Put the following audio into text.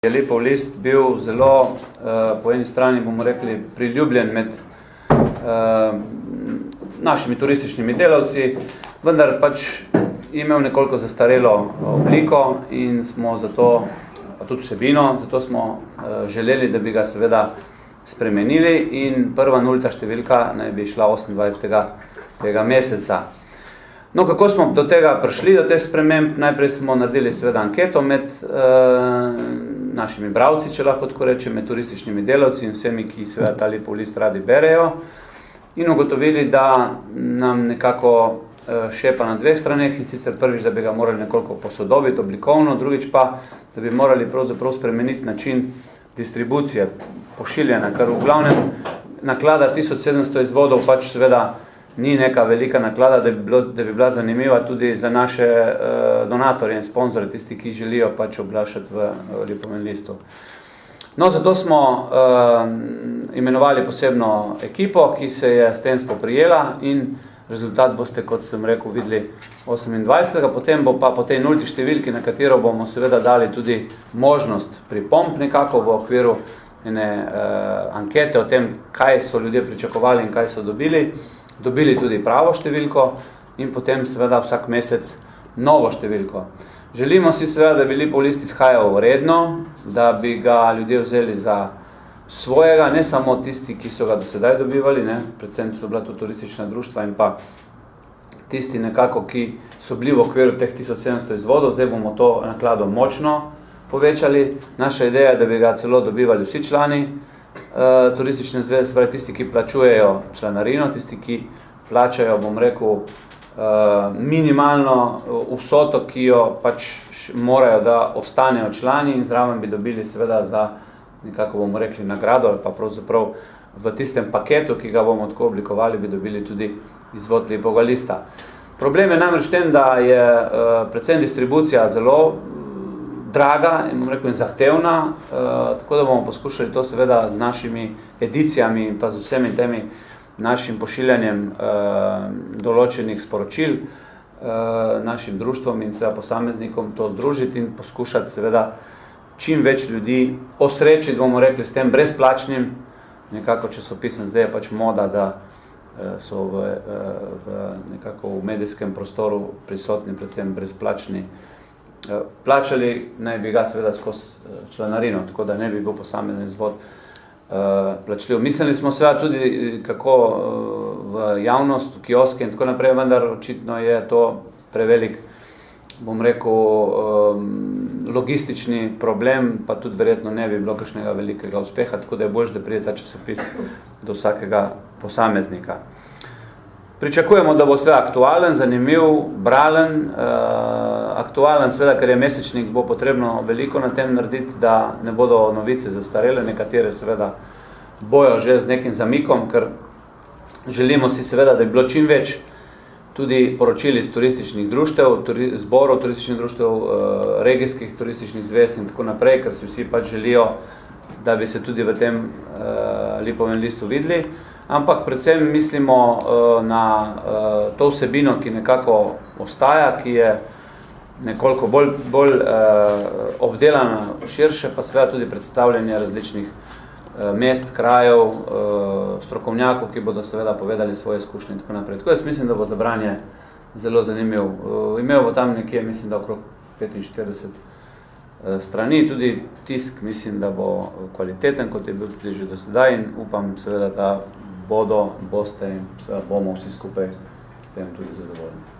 Je Lipov list bil zelo, po eni strani bomo rekli, priljubljen med našimi turističnimi delavci, vendar pač imel nekoliko zastarelo obliko in smo zato, pa tudi vsebino, zato smo želeli, da bi ga seveda spremenili in prva nulta številka naj bi šla 28. tega meseca. No, kako smo do tega prišli, do teh sprememb? Najprej smo naredili seveda anketo med našimi bralci, če lahko tako rečem, med turističnimi delavci in vsemi, ki seveda ta Lipov list radi berejo, in ugotovili, da nam nekako šepa na dveh straneh, in sicer prvič, da bi ga morali nekoliko posodobiti oblikovno, drugič pa, da bi morali pravzaprav spremeniti način distribucije, pošiljanja, kar v glavnem naklada 1700 izvodov pač seveda ni neka velika naklada, da bi bila zanimiva tudi za naše donatorje in sponzore, tisti, ki želijo pač oblašati v Lipovem listu. No, zato smo imenovali posebno ekipo, ki se je s tem spoprijela in rezultat boste, kot sem rekel, videli 28. Potem bo pa po tej nulti številki, na katero bomo seveda dali tudi možnost pripomb nekako v okviru ene ankete o tem, kaj so ljudje pričakovali in kaj so dobili tudi pravo številko in potem seveda vsak mesec novo številko. Želimo si seveda, da bi Lipov list izhajal redno, da bi ga ljudje vzeli za svojega, ne samo tisti, ki so ga do sedaj dobivali, ne? Predvsem so bila tudi turistična društva in pa tisti nekako, ki so bili v okviru teh 1700 izvodov, zdaj bomo to naklado močno povečali. Naša ideja je, da bi ga celo dobivali vsi člani turistične zveze, pravi tisti, ki plačujejo članarino, tisti, ki plačajo, bom rekel, minimalno vsoto, ki jo pač morajo, da ostanejo člani in zraven bi dobili seveda za nekako bomo rekli nagrado ali pa pravzaprav v tistem paketu, ki ga bomo tako oblikovali, bi dobili tudi izvod Lipovega lista. Problem je namreč tem, da je predvsem distribucija zelo draga in, bom rekel, in zahtevna, tako da bomo poskušali to seveda z našimi edicijami in pa z vsemi temi našim pošiljanjem določenih sporočil našim društvom in seveda posameznikom to združiti in poskušati seveda čim več ljudi osrečiti, bomo rekli, s tem brezplačnim, nekako časopisem, zdaj je pač moda, da so nekako v medijskem prostoru prisotni predvsem brezplačni. Plačali naj bi ga seveda skozi članarino, tako da ne bi bil posamezen izvod plačljiv. Mislili smo seveda tudi, kako v javnost, v kioske in tako naprej, vendar očitno je to prevelik, bom rekel, logistični problem, pa tudi verjetno ne bi bilo kakšnega velikega uspeha, tako da je boljše, da pride ta časopis do vsakega posameznika. Pričakujemo, da bo seveda aktualen, zanimiv, bralen, aktualen seveda, ker je mesečnik, bo potrebno veliko na tem narediti, da ne bodo novice zastarele, nekatere seveda bojo že z nekim zamikom, ker želimo si seveda, da bi bilo čim več tudi poročili iz turističnih društev, zborov turističnih društev, regijskih turističnih zvez in tako naprej, ker si vsi pač želijo, da bi se tudi v tem Lipovem listu videli. Ampak predvsem mislimo na to vsebino, ki nekako ostaja, ki je nekoliko bolj obdelana širše, pa seveda tudi predstavljanje različnih mest, krajev, strokovnjakov, ki bodo seveda povedali svoje izkušnje in tako naprej. Tako jaz mislim, da bo za branje zelo zanimiv. Imel bo tam nekje, mislim, da okrog 45 strani, tudi tisk, mislim, da bo kvaliteten, kot je bil tudi že do sedaj in upam seveda, da boste in seveda bomo vsi skupaj s tem tudi zadovoljni.